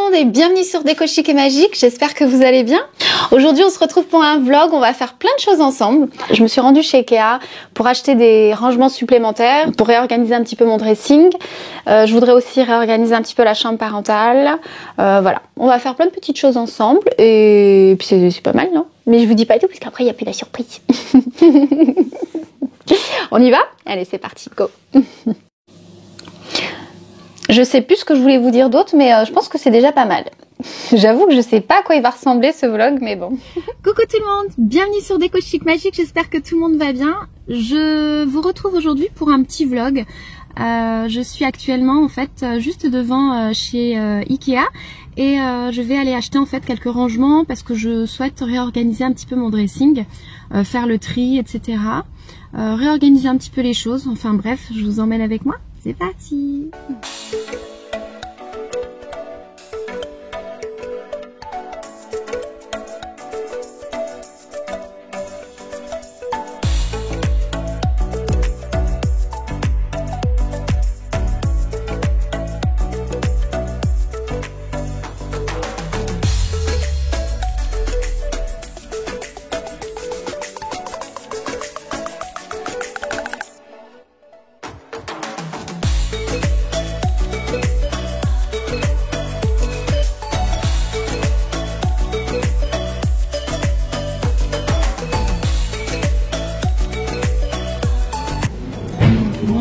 monde et bienvenue sur Déco Chic et Magique, j'espère que vous allez bien. Aujourd'hui on se retrouve pour un vlog, on va faire plein de choses ensemble. Je me suis rendue chez Ikea pour acheter des rangements supplémentaires, pour réorganiser un petit peu mon dressing. Je voudrais aussi réorganiser un petit peu la chambre parentale. Voilà, on va faire plein de petites choses ensemble et puis c'est pas mal, non? Mais je vous dis pas tout parce qu'après il n'y a plus la surprise. On y va? Allez, c'est parti, go. Je sais plus ce que je voulais vous dire d'autre, mais je pense que c'est déjà pas mal. J'avoue que je sais pas à quoi il va ressembler ce vlog, mais bon. Coucou tout le monde, bienvenue sur Déco Chic Magique, j'espère que tout le monde va bien. Je vous retrouve aujourd'hui pour un petit vlog. Je suis actuellement en fait juste devant chez Ikea et je vais aller acheter en fait quelques rangements parce que je souhaite réorganiser un petit peu mon dressing, faire le tri, etc. Réorganiser un petit peu les choses, enfin bref, je vous emmène avec moi. C'est parti!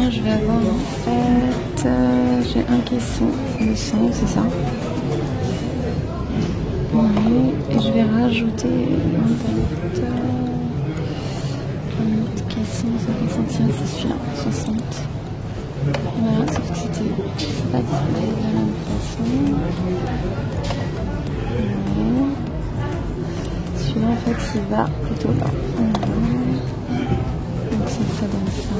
Je vais avoir en fait, j'ai un caisson de 100, c'est ça. Oui, et je vais rajouter un autre caisson, ça va sentir, c'est celui-là, 60. Voilà, sauf que c'est pas disposé de la même façon. Voilà. Celui-là en fait il va plutôt là. Voilà. Donc ça donne ça.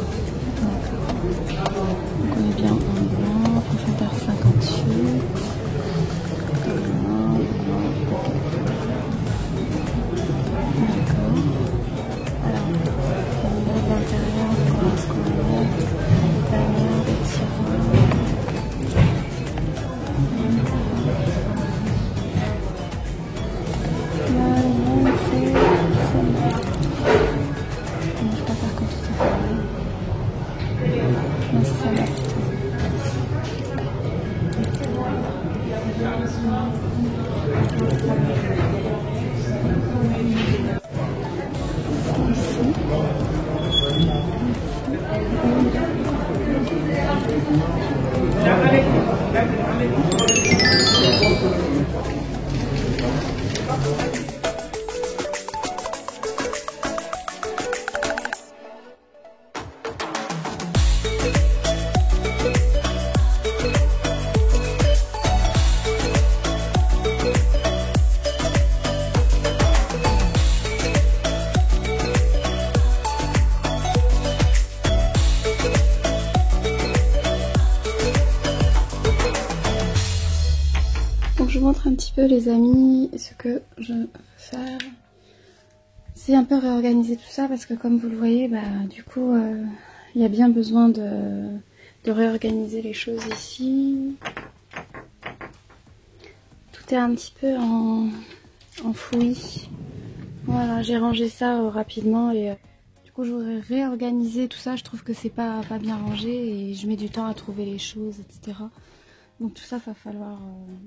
Donc on est bien en blanc, profondeur 58. D'accord. Alors, au niveau de l'intérieur, comment est-ce qu'on va mettre la lumière des tiroirs. Là, c'est celle-là. Je ne vais pas faire comme tout à fait. Non, c'est celle-là. Donc je vous montre un petit peu les amis ce que je veux faire. C'est un peu réorganiser tout ça parce que comme vous le voyez, bah, du coup il y a bien besoin de réorganiser les choses ici. Tout est un petit peu enfoui. Voilà, j'ai rangé ça rapidement et du coup je voudrais réorganiser tout ça. Je trouve que c'est pas bien rangé et je mets du temps à trouver les choses, etc. Donc tout ça va falloir,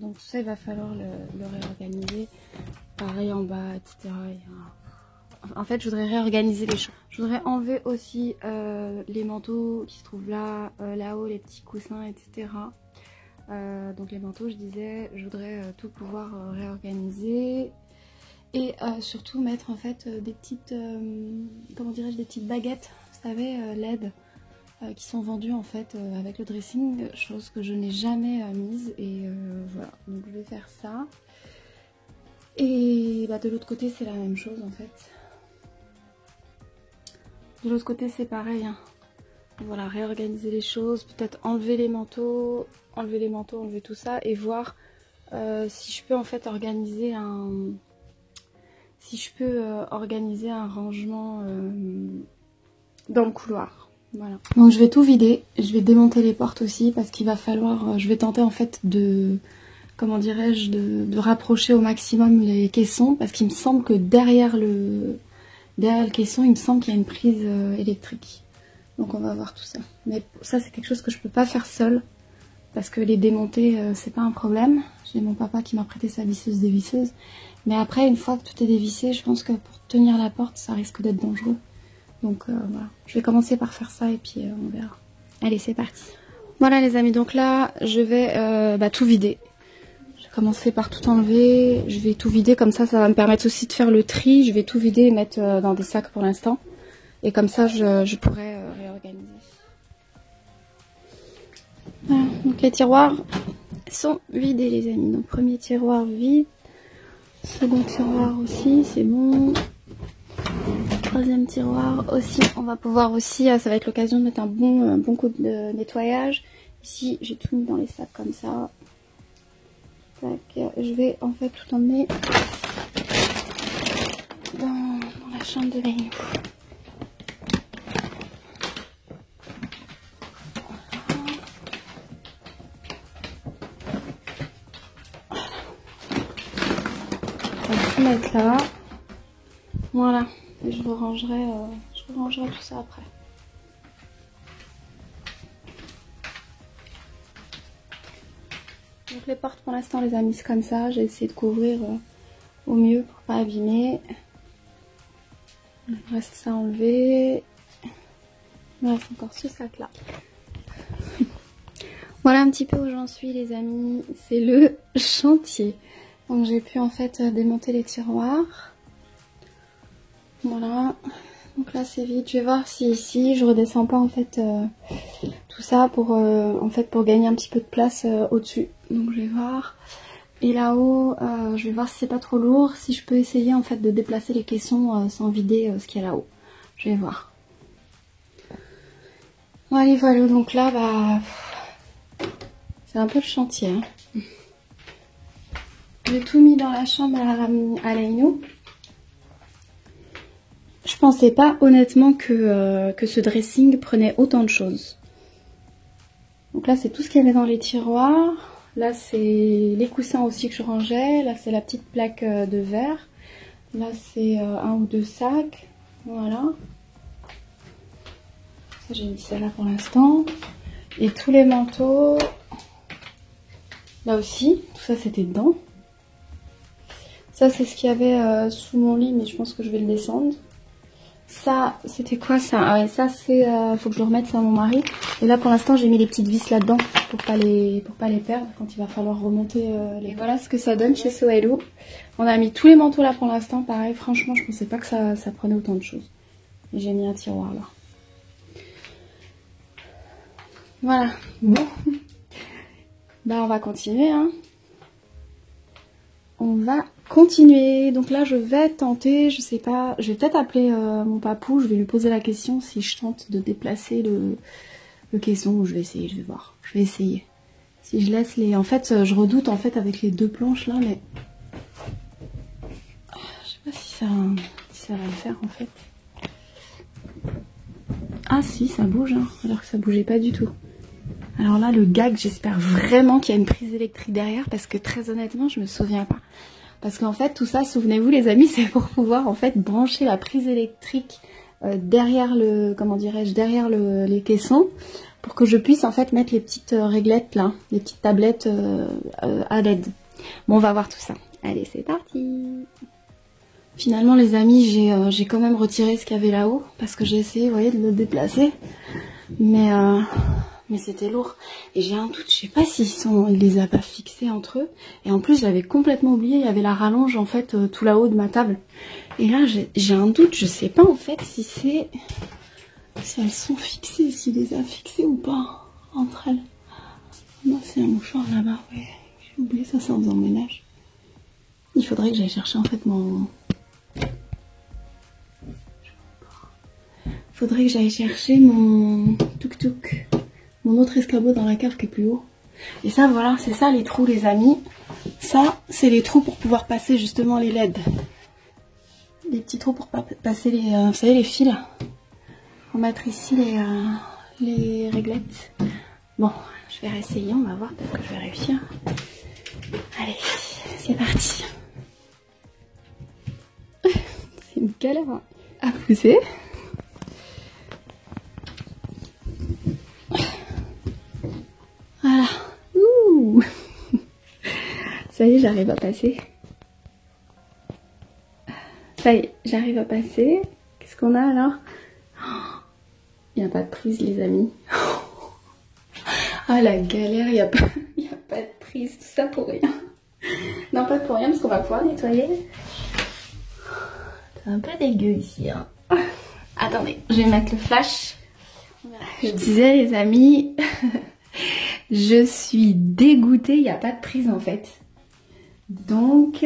il va falloir le réorganiser. Pareil en bas, etc. En fait, je voudrais réorganiser les choses. Je voudrais enlever aussi les manteaux qui se trouvent là, là-haut, les petits coussins, etc. Donc les manteaux, je disais, je voudrais tout pouvoir réorganiser. Et surtout mettre en fait des petites, comment dirais-je, des petites baguettes, vous savez, LED. Qui sont vendus en fait avec le dressing, chose que je n'ai jamais mise et voilà, donc je vais faire ça. Et bah, de l'autre côté c'est la même chose en fait. De l'autre côté c'est pareil, hein. Voilà, réorganiser les choses, peut-être enlever les manteaux, enlever tout ça et voir si je peux en fait organiser un rangement dans le couloir. Voilà. Donc je vais tout vider, je vais démonter les portes aussi parce qu'il va falloir, je vais tenter en fait de comment dirais-je, de rapprocher au maximum les caissons, parce qu'il me semble que derrière le caisson, il me semble qu'il y a une prise électrique. Donc on va voir tout ça. Mais ça c'est quelque chose que je peux pas faire seule, parce que les démonter c'est pas un problème. J'ai mon papa qui m'a prêté sa visseuse dévisseuse. Mais après, une fois que tout est dévissé, je pense que pour tenir la porte, ça risque d'être dangereux. Donc voilà, je vais commencer par faire ça et puis on verra. Allez, c'est parti. Voilà les amis, donc là, je vais tout vider. Je vais commencer par tout enlever. Je vais tout vider, comme ça va me permettre aussi de faire le tri. Je vais tout vider et mettre dans des sacs pour l'instant. Et comme ça, je pourrai réorganiser. Voilà, donc les tiroirs sont vidés les amis. Donc premier tiroir vide. Second tiroir aussi, c'est bon. Troisième tiroir aussi, on va pouvoir aussi, ça va être l'occasion de mettre un bon coup de nettoyage. Ici, j'ai tout mis dans les sacs comme ça. Tac, je vais en fait tout emmener dans la chambre de Léo. On va tout mettre là. Voilà. Et je rangerai tout ça après. Donc les portes pour l'instant on les a mises comme ça. J'ai essayé de couvrir au mieux pour pas abîmer. Il reste ça à enlever. Il me reste encore ce sac là. Voilà un petit peu où j'en suis les amis. C'est le chantier. Donc j'ai pu en fait démonter les tiroirs. Voilà. Donc là c'est vide. Je vais voir si ici je redescends pas en fait tout ça pour pour gagner un petit peu de place au-dessus. Donc je vais voir. Et là-haut, je vais voir si c'est pas trop lourd, si je peux essayer en fait de déplacer les caissons sans vider ce qu'il y a là-haut. Je vais voir. Bon, allez voilà, donc là c'est un peu le chantier. Hein. J'ai tout mis dans la chambre à Laïnou. Je pensais pas honnêtement que ce dressing prenait autant de choses. Donc là c'est tout ce qu'il y avait dans les tiroirs. Là c'est les coussins aussi que je rangeais. Là c'est la petite plaque de verre. Là c'est un ou deux sacs. Voilà. Ça j'ai mis ça là pour l'instant. Et tous les manteaux. Là aussi. Tout ça c'était dedans. Ça c'est ce qu'il y avait sous mon lit mais je pense que je vais le descendre. Ça, c'était quoi ça? Ah ouais, ça c'est... faut que je le remette, ça à mon mari. Et là pour l'instant j'ai mis les petites vis là-dedans pour pas les perdre quand il va falloir remonter les... Voilà ce que ça donne chez Sohello. On a mis tous les manteaux là pour l'instant. Pareil, franchement je pensais pas que ça prenait autant de choses. Et j'ai mis un tiroir là. Voilà. Bon. Bah on va continuer hein. On va continuer. Donc là je vais tenter, je sais pas, je vais peut-être appeler mon papou, je vais lui poser la question si je tente de déplacer le caisson ou je vais essayer, je vais voir. Je vais essayer. Si je laisse les... En fait je redoute en fait avec les deux planches là mais... Je sais pas si ça va le faire en fait. Ah si ça bouge hein, alors que ça bougeait pas du tout. Alors là le gag, j'espère vraiment qu'il y a une prise électrique derrière parce que très honnêtement je me souviens pas. Parce qu'en fait tout ça, souvenez-vous les amis, c'est pour pouvoir en fait brancher la prise électrique derrière le, comment dirais-je, derrière les caissons pour que je puisse en fait mettre les petites réglettes là, les petites tablettes à LED. Bon on va voir tout ça. Allez c'est parti. Finalement les amis j'ai quand même retiré ce qu'il y avait là-haut parce que j'ai essayé vous voyez de le déplacer mais c'était lourd et j'ai un doute, je sais pas il les a pas fixés entre eux et en plus j'avais complètement oublié, il y avait la rallonge en fait tout là-haut de ma table et là j'ai un doute, je sais pas en fait si elles sont fixées, s'il les a fixées ou pas entre elles. Non c'est un mouchoir là-bas, ouais j'ai oublié ça, c'est en faisant le ménage. Il faudrait que j'aille chercher en fait mon tuk-tuk, mon autre escabeau dans la cave qui est plus haut. Et ça voilà, c'est ça les trous les amis. Ça c'est les trous pour pouvoir passer justement les LED. Les petits trous pour passer les, vous savez les fils. On va mettre ici les réglettes. Bon, je vais réessayer, on va voir, peut-être que je vais réussir. Allez, c'est parti. C'est une galère à pousser. Voilà. Ouh. Ça y est, j'arrive à passer. Ça y est, j'arrive à passer. Qu'est-ce qu'on a alors? Il n'y a pas de prise, les amis. Ah, la galère, il n'y a pas de prise. Tout ça pour rien. Non, pas pour rien, parce qu'on va pouvoir nettoyer. C'est un peu dégueu ici. Hein. Attendez, je vais mettre le flash. Je disais, les amis, je suis dégoûtée. Il n'y a pas de prise, en fait. Donc,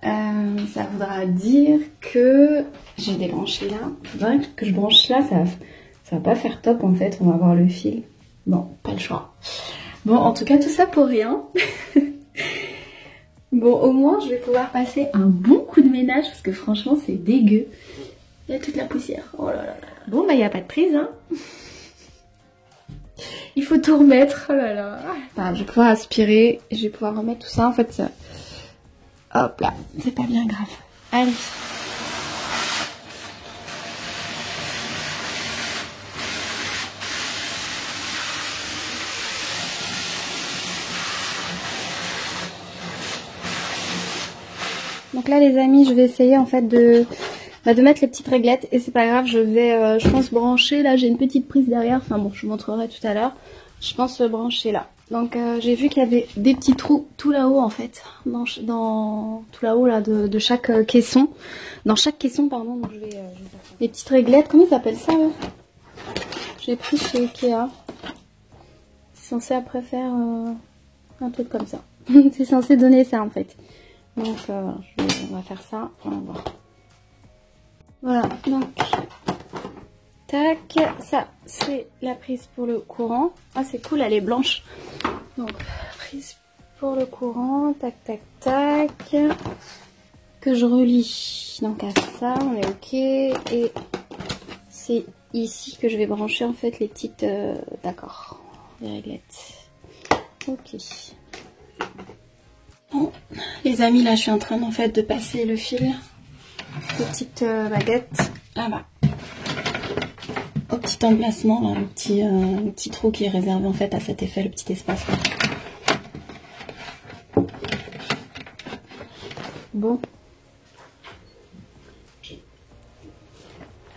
ça voudra dire que j'ai débranché là. Il faudrait que je branche là, ça va pas faire top en fait, on va voir le fil. Bon, pas le choix. Bon, en tout cas, tout ça pour rien. Bon, au moins, je vais pouvoir passer un bon coup de ménage parce que franchement, c'est dégueu. Il y a toute la poussière. Oh là là là. Bon, bah, il n'y a pas de prise, hein. Il faut tout remettre. Oh là là. Enfin, je vais pouvoir aspirer et je vais pouvoir remettre tout ça. En fait, ça... Hop là, c'est pas bien grave. Allez. Donc là les amis, je vais essayer en fait de mettre les petites réglettes et c'est pas grave, je vais je pense brancher, là j'ai une petite prise derrière, enfin bon je vous montrerai tout à l'heure, je pense brancher là. Donc j'ai vu qu'il y avait des petits trous tout là-haut en fait, dans tout là-haut là de chaque caisson, dans chaque caisson pardon, donc je vais faire ça. Les petites réglettes, comment ils s'appellent ça là? J'ai pris chez Ikea, c'est censé après faire un truc comme ça, c'est censé donner ça en fait. Donc on va faire ça, on va voir. Voilà, donc tac, ça c'est la prise pour le courant. Ah c'est cool, elle est blanche. Donc prise pour le courant, tac tac tac, que je relie donc à ça, on est ok. Et c'est ici que je vais brancher en fait les petites, d'accord, les réglettes. Ok. Bon, les amis, là je suis en train en fait de passer le fil aux petites baguettes là-bas, au petit emplacement là, le petit trou qui est réservé en fait à cet effet, le petit espace là. Bon,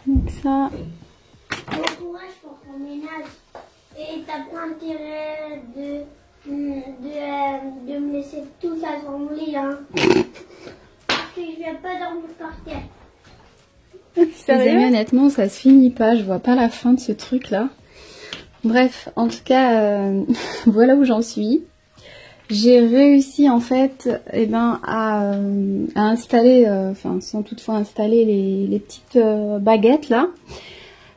donc ça. Bon courage pour ton ménage et t'as pas intérêt de me laisser tout ça sur mon lit hein. Parce que je vais pas dormir par terre. Les amis, honnêtement ça se finit pas, je vois pas la fin de ce truc là. Bref, en tout cas voilà où j'en suis. J'ai réussi en fait à installer, enfin sans toutefois installer les petites baguettes là.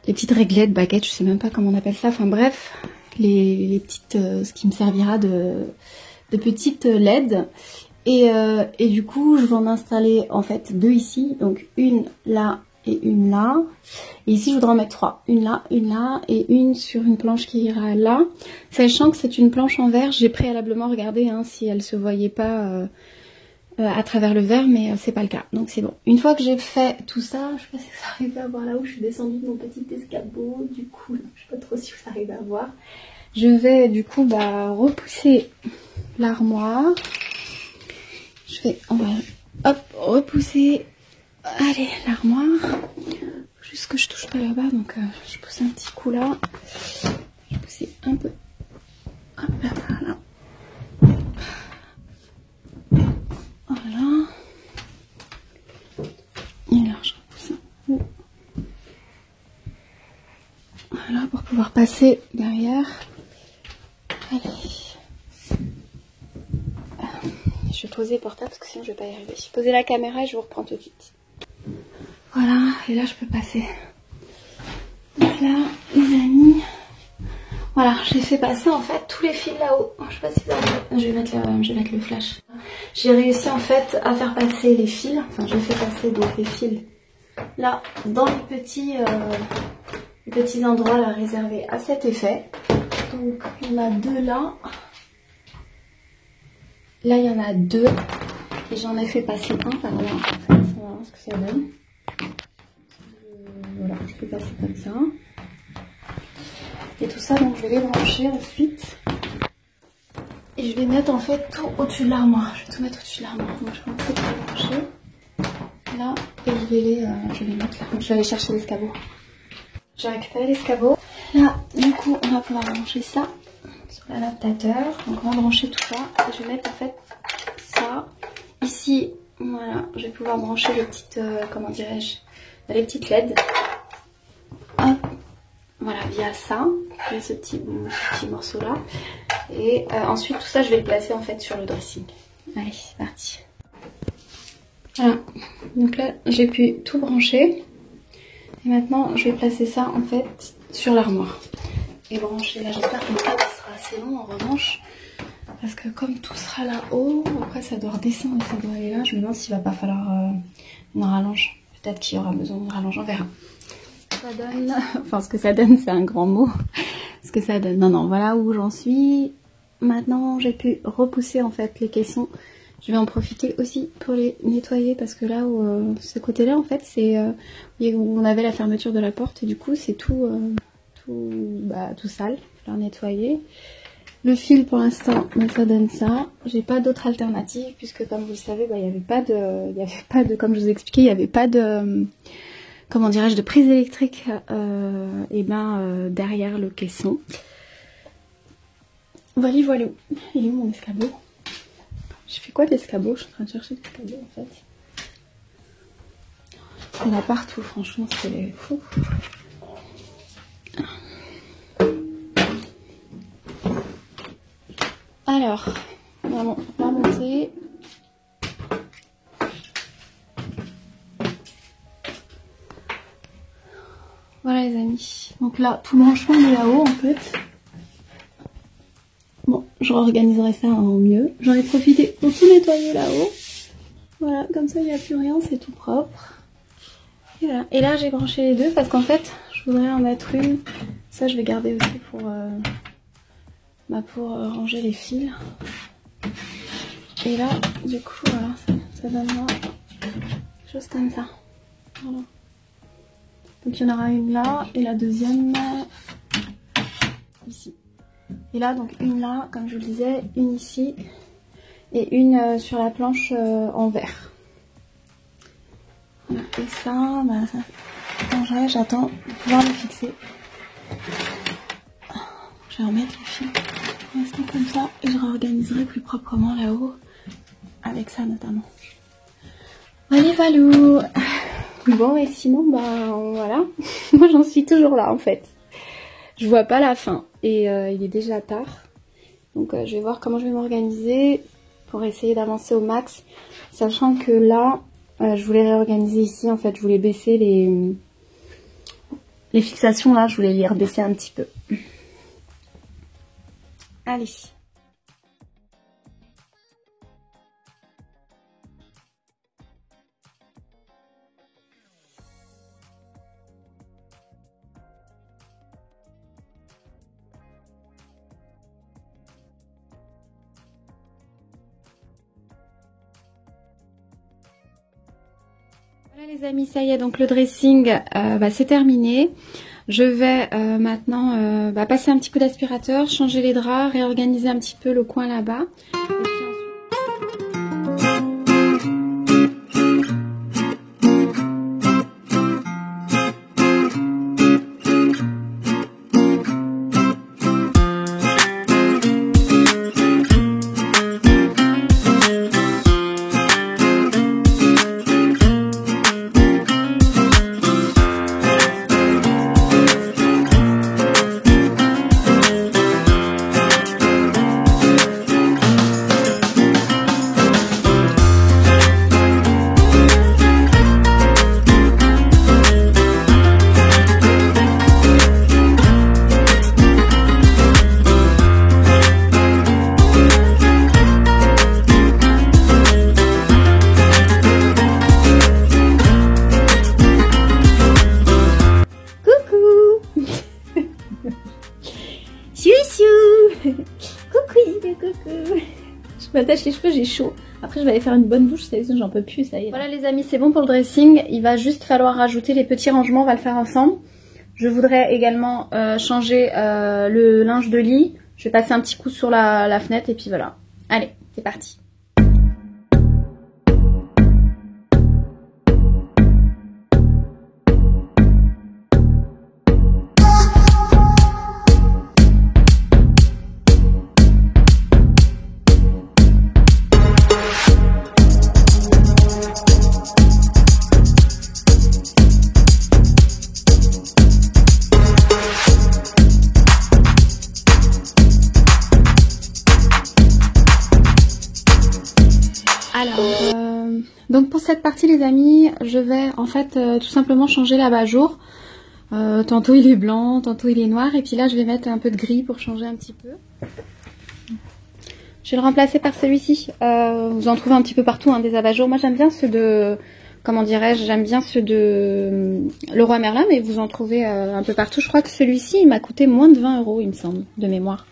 Les petites réglettes, baguettes, je sais même pas comment on appelle ça, enfin bref, les petites, ce qui me servira de petites LED. Et du coup, je vais en installer en fait deux ici, donc une là et une là. Et ici, je voudrais en mettre trois, une là et une sur une planche qui ira là. Sachant que c'est une planche en verre, j'ai préalablement regardé hein, si elle se voyait pas à travers le verre, mais c'est pas le cas, donc c'est bon. Une fois que j'ai fait tout ça, je sais pas si vous arrivez à voir là où je suis descendue de mon petit escabeau, du coup, je sais pas trop si vous arrivez à voir. Je vais du coup repousser l'armoire. On va hop, repousser, allez, l'armoire. Juste que je touche pas là-bas, donc je pousse un petit coup là. Je vais pousser un peu, hop là, voilà. Voilà. Et là, je repousse un peu. Voilà, pour pouvoir passer derrière. Allez. Je vais poser le portable parce que sinon je vais pas y arriver. Je vais poser la caméra et je vous reprends tout de suite. Voilà, et là je peux passer. Donc là, les amis. Voilà, j'ai fait passer en fait tous les fils là-haut. Je sais pas si vous avez... je vais mettre le flash. J'ai réussi en fait à faire passer les fils. Enfin, j'ai fait passer donc les fils là dans les petits endroits là réservés à cet effet. Donc il y en a deux là. Là, il y en a 2. Et j'en ai fait passer un par là, en fait. On va voir ce que ça donne. Voilà, je fais passer comme ça. Et tout ça, donc je vais les brancher ensuite. Et je vais mettre en fait tout au-dessus de l'armoire. Je vais tout mettre au-dessus de l'armoire. Donc je vais commencer par les brancher. Là, et je vais les mettre là. Je vais aller chercher l'escabeau. J'ai récupéré l'escabeau. Là, du coup, on va pouvoir brancher ça sur l'adaptateur. Donc on va brancher tout ça. Et je vais mettre en fait ça ici. Voilà, je vais pouvoir brancher les petites, comment dirais-je, les petites LED. Hop. Voilà, via ça, via ce petit morceau là. Et ensuite tout ça je vais le placer en fait sur le dressing. Allez, c'est parti. Voilà, donc là j'ai pu tout brancher. Et maintenant je vais placer ça en fait sur l'armoire. Et brancher là, j'espère que le câble sera assez long en revanche. Parce que comme tout sera là-haut, après ça doit redescendre et ça doit aller là. Je me demande s'il va pas falloir une rallonge. Peut-être qu'il y aura besoin d'une rallonge, on verra. Ça donne, enfin ce que ça donne c'est un grand mot, ce que ça donne, non voilà où j'en suis. Maintenant j'ai pu repousser en fait les caissons, je vais en profiter aussi pour les nettoyer parce que là où ce côté là en fait c'est où on avait la fermeture de la porte et du coup c'est tout sale, je vais le nettoyer. Le fil pour l'instant ça donne ça, j'ai pas d'autre alternative puisque comme vous le savez il n'y avait pas de, comme je vous ai expliqué, il n'y avait pas de comment dirais-je, de prise électrique derrière le caisson. Voilà, voilà. Il est où mon escabeau? Je fais quoi de l'escabeau? Je suis en train de chercher l'escabeau en fait. Il y en a partout, franchement, c'est fou. Alors, on va monter. Voilà les amis, donc là tout le branchement est là-haut en fait. Bon, je réorganiserai ça en mieux. J'en ai profité pour tout nettoyer là-haut. Voilà, comme ça il n'y a plus rien, c'est tout propre. Et voilà, et là j'ai branché les deux parce qu'en fait je voudrais en mettre une. Ça je vais garder aussi pour ranger les fils. Et là, du coup, voilà, ça donne quelque chose comme ça. Voilà. Donc il y en aura une là et la deuxième ici. Et là donc une là, comme je vous le disais, une ici et une sur la planche en verre. Voilà. Et ça, j'attends de pouvoir le fixer. Je vais remettre le fil pour l'instant comme ça et je réorganiserai plus proprement là-haut avec ça notamment. Allez valou. Bon et sinon voilà, moi j'en suis toujours là en fait. Je vois pas la fin et il est déjà tard. Donc je vais voir comment je vais m'organiser pour essayer d'avancer au max. Sachant que là, je voulais réorganiser ici en fait, je voulais baisser les fixations là, je voulais les rebaisser un petit peu. Allez. Voilà les amis, ça y est, donc le dressing c'est terminé. Je vais maintenant passer un petit coup d'aspirateur, changer les draps, réorganiser un petit peu le coin là-bas. Je m'attache les cheveux, j'ai chaud. Après je vais aller faire une bonne douche, sinon j'en peux plus, ça y est. Voilà les amis, c'est bon pour le dressing. Il va juste falloir rajouter les petits rangements, on va le faire ensemble. Je voudrais également changer le linge de lit. Je vais passer un petit coup sur la fenêtre et puis voilà. Allez, c'est parti. Donc pour cette partie les amis, je vais en fait tout simplement changer l'abat-jour. Tantôt il est blanc, tantôt il est noir et puis là je vais mettre un peu de gris pour changer un petit peu. Je vais le remplacer par celui-ci. Vous en trouvez un petit peu partout hein, des abat-jours. Moi j'aime bien ceux de, comment dirais-je, j'aime bien ceux de Leroy Merlin, mais vous en trouvez un peu partout. Je crois que celui-ci il m'a coûté moins de 20 € il me semble, de mémoire.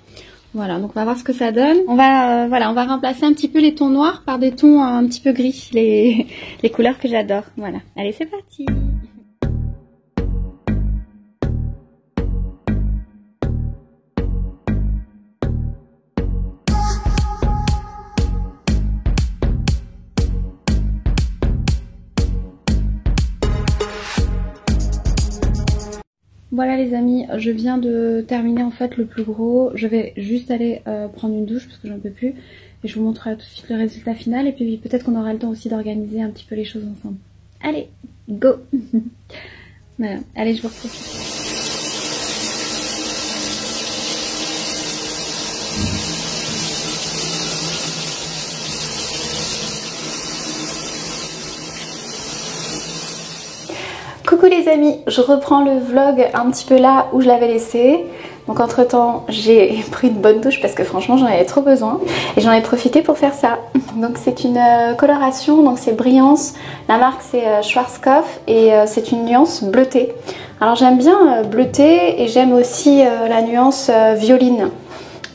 Voilà, donc on va voir ce que ça donne. On va, voilà, on va remplacer un petit peu les tons noirs par des tons un petit peu gris, les couleurs que j'adore. Voilà, allez c'est parti. Voilà les amis, je viens de terminer en fait le plus gros. Je vais juste aller prendre une douche parce que j'en peux plus. Et je vous montrerai tout de suite le résultat final. Et puis peut-être qu'on aura le temps aussi d'organiser un petit peu les choses ensemble. Allez, go. Voilà, allez je vous retrouve. Coucou les amis, je reprends le vlog un petit peu là où je l'avais laissé. Donc entre temps j'ai pris une bonne douche parce que franchement j'en avais trop besoin. Et j'en ai profité pour faire ça. Donc c'est une coloration, donc c'est Brillance. La marque c'est Schwarzkopf et c'est une nuance bleutée. Alors j'aime bien bleuté et j'aime aussi la nuance violine.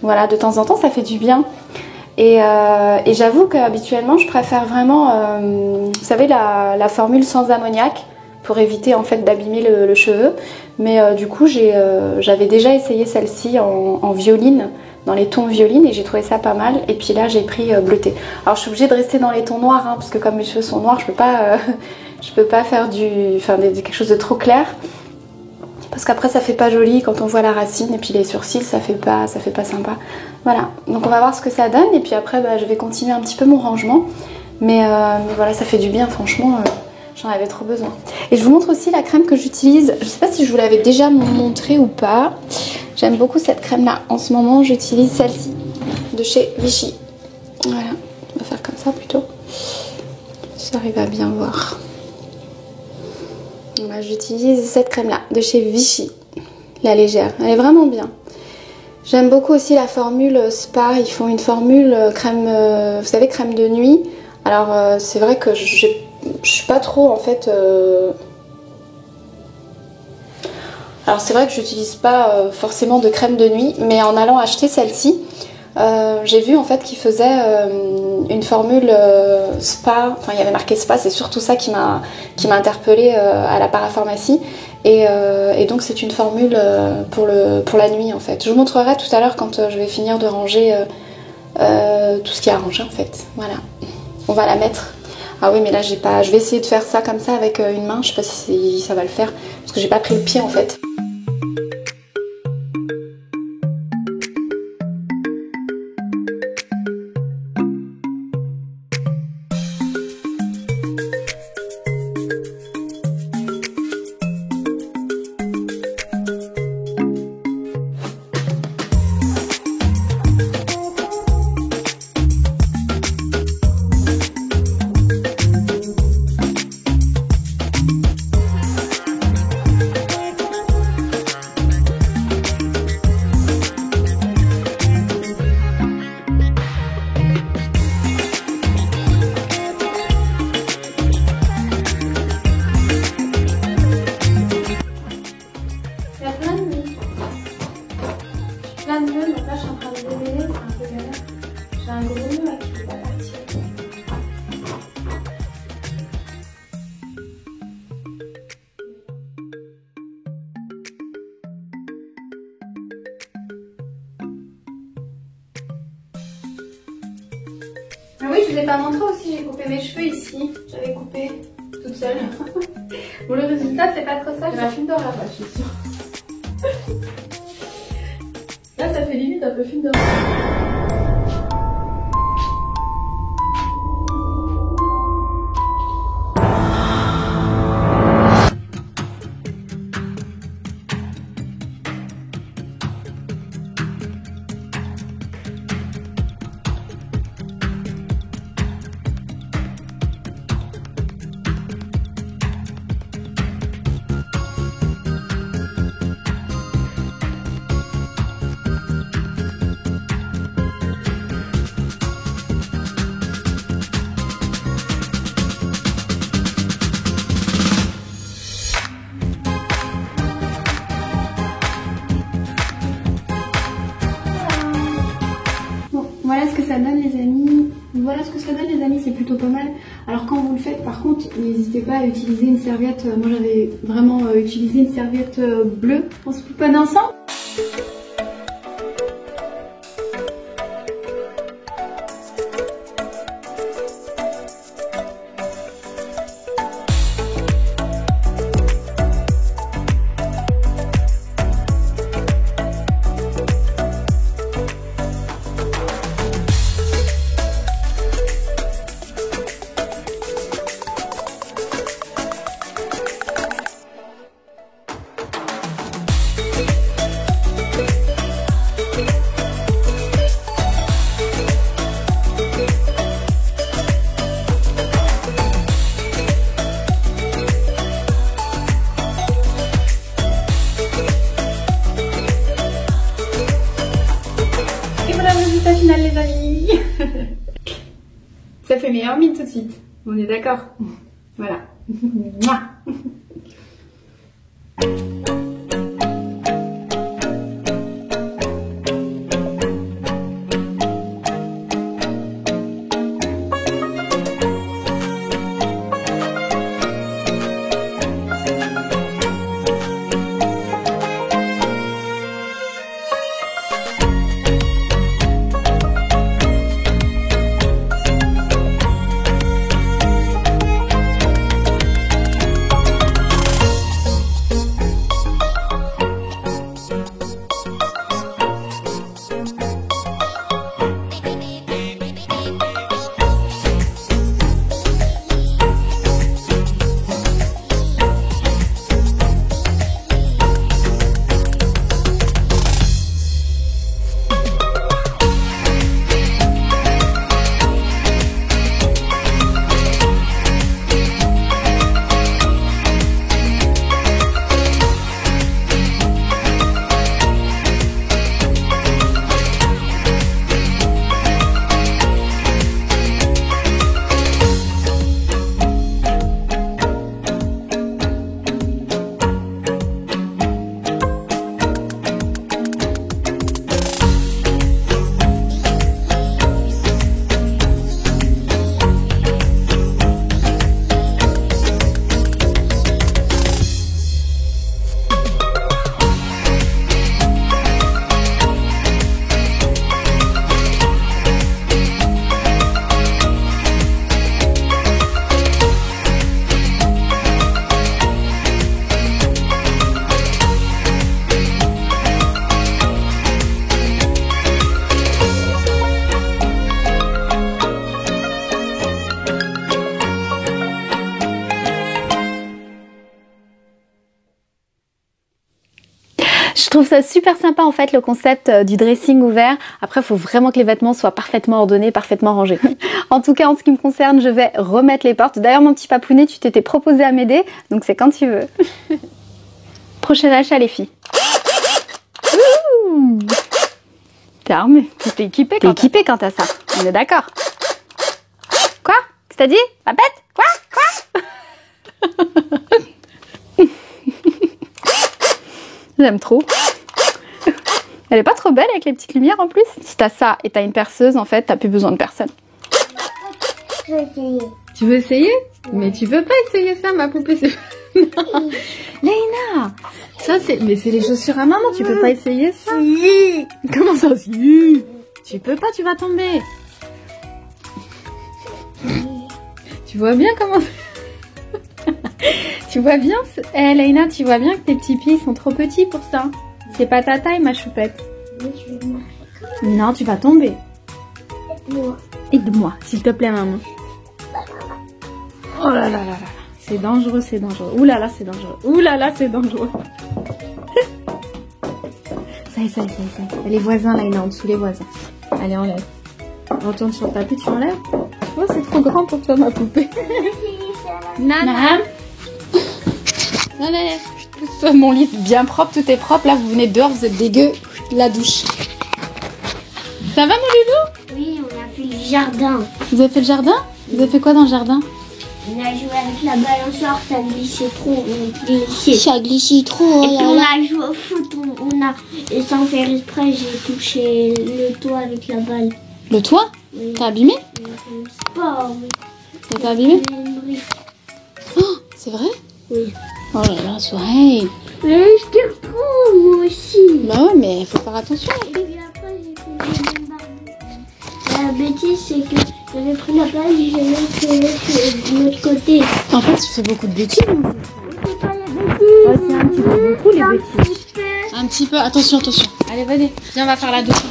Voilà, de temps en temps ça fait du bien. Et j'avoue qu'habituellement je préfère vraiment, vous savez la formule sans ammoniac, pour éviter en fait d'abîmer le cheveu. Mais du coup j'avais déjà essayé celle-ci en violine, dans les tons violine, et j'ai trouvé ça pas mal. Et puis là j'ai pris bleuté. Alors je suis obligée de rester dans les tons noirs hein, parce que comme mes cheveux sont noirs, je peux pas faire quelque chose de trop clair. Parce qu'après ça fait pas joli quand on voit la racine, et puis les sourcils ça fait pas sympa. Voilà, donc on va voir ce que ça donne, et puis après je vais continuer un petit peu mon rangement. Mais voilà, ça fait du bien franchement. J'en avais trop besoin. Et je vous montre aussi la crème que j'utilise. Je sais pas si je vous l'avais déjà montré ou pas. J'aime beaucoup cette crème là. En ce moment j'utilise celle-ci de chez Vichy. Voilà, on va faire comme ça plutôt. Si j'arrive à bien voir. Voilà, j'utilise cette crème là de chez Vichy. La légère. Elle est vraiment bien. J'aime beaucoup aussi la formule Spa. Ils font une formule crème, vous savez, crème de nuit. Alors c'est vrai que je suis pas trop en fait. Alors c'est vrai que j'utilise pas forcément de crème de nuit, mais en allant acheter celle-ci, j'ai vu en fait qu'ils faisaient une formule spa. Enfin il y avait marqué spa, c'est surtout ça qui m'a interpellée à la parapharmacie. Et donc c'est une formule pour la nuit en fait. Je vous montrerai tout à l'heure quand je vais finir de ranger tout ce qui est à ranger en fait. Voilà. On va la mettre. Ah oui mais là j'ai pas. Je vais essayer de faire ça comme ça avec une main. Je sais pas si ça va le faire. Parce que j'ai pas pris le pied en fait. Oui, je vous ai pas montré aussi, j'ai coupé mes cheveux ici. J'avais coupé toute seule. Bon, le résultat, c'est pas trop ça. J'ai ma film d'horreur là, je suis sûre. Là, ça fait limite un peu film d'horreur. Voilà ce que ça donne les amis. Voilà ce que ça donne les amis, c'est plutôt pas mal. Alors quand vous le faites par contre, n'hésitez pas à utiliser une serviette. Moi j'avais vraiment utilisé une serviette bleue. On se pouponne ensemble. Final les amis. Ça fait meilleure mine tout de suite. On est d'accord? Voilà. Je trouve ça super sympa en fait le concept du dressing ouvert. Après il faut vraiment que les vêtements soient parfaitement ordonnés, parfaitement rangés. En tout cas en ce qui me concerne je vais remettre les portes. D'ailleurs mon petit papounet tu t'étais proposé à m'aider donc c'est quand tu veux. Prochain achat les filles. T'es armée, t'es équipée quand t'as ça. On est d'accord. Quoi? Qu'est-ce que t'as dit? Papette? Quoi? J'aime trop. Elle est pas trop belle avec les petites lumières en plus. Si t'as ça et t'as une perceuse, en fait, t'as plus besoin de personne. Je vais essayer. Tu veux essayer? Mais tu peux pas essayer ça, ma poupée. Non. Léna, ça c'est... Mais c'est les chaussures à maman, tu peux pas essayer ça? Si. Comment ça si? Tu peux pas, tu vas tomber. Tu vois bien comment... Tu vois bien, Laina, tu vois bien que tes petits pieds sont trop petits pour ça. C'est pas ta taille, ma choupette. Mais je vais marcher. Non, tu vas tomber. Moi. Aide-moi, s'il te plaît, maman. Oh là là là là. C'est dangereux, c'est dangereux. Ouh là là, c'est dangereux. Ouh là là, c'est dangereux. Ça y est, ça y est, ça y est, ça y est. Les voisins, là, il est en dessous, les voisins. Allez, enlève. Retourne sur le tapis, tu enlèves. Oh, c'est trop grand pour toi, ma poupée. Nana. Allez, mon lit est bien propre, tout est propre. Là, vous venez dehors, vous êtes dégueu. La douche. Ça va, mon loulou? Oui, on a fait le jardin. Vous avez fait le jardin? Vous avez fait quoi dans le jardin? On a joué avec la balançoire, ça glissait trop. On glissait. Ça glissait trop. Et puis on a joué au foot. Et sans faire exprès, j'ai touché le toit avec la balle. Le toit? Oui. T'as abîmé? On a fait le sport, oui. T'as abîmé? On a une brique. Oh, c'est vrai? Oui. Oh là là, soirée. Mais je te retrouve, moi aussi. Bah ouais, mais faut faire attention. Et puis après, j'ai fait le même barbecue. La bêtise, c'est que j'avais pris la balle et je l'ai fait de l'autre côté. En fait, tu fais beaucoup de bêtises. Hein. C'est pas la bêtise. Ouais, c'est un petit peu beaucoup les Un bêtises. petit peu. Un petit peu, attention, attention. Allez, venez. Viens, on va faire la douche.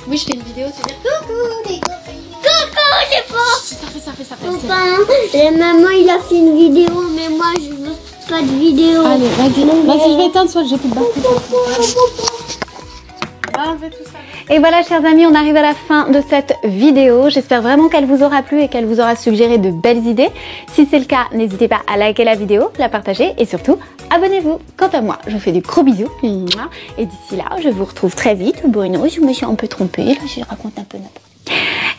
Oui, je fais une vidéo, tu veux dire coucou les copains. Coucou, les pauvres. Ça fait. Copain, et maman, il a fait une vidéo, mais moi, je veux pas de vidéo. Allez, vas-y, je vais éteindre, soit j'ai plus de batterie. Et voilà, chers amis, on arrive à la fin de cette vidéo. J'espère vraiment qu'elle vous aura plu et qu'elle vous aura suggéré de belles idées. Si c'est le cas, n'hésitez pas à liker la vidéo, la partager et surtout, abonnez-vous. Quant à moi, je vous fais des gros bisous. Et d'ici là, je vous retrouve très vite. Bruno, je me suis un peu trompée. Là, je raconte un peu n'importe.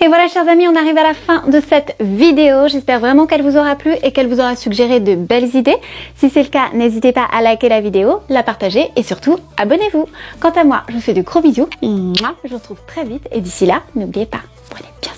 Et voilà, chers amis, on arrive à la fin de cette vidéo. J'espère vraiment qu'elle vous aura plu et qu'elle vous aura suggéré de belles idées. Si c'est le cas, n'hésitez pas à liker la vidéo, la partager et surtout, abonnez-vous. Quant à moi, je vous fais de gros bisous. Je vous retrouve très vite et d'ici là, n'oubliez pas, prenez bien soin.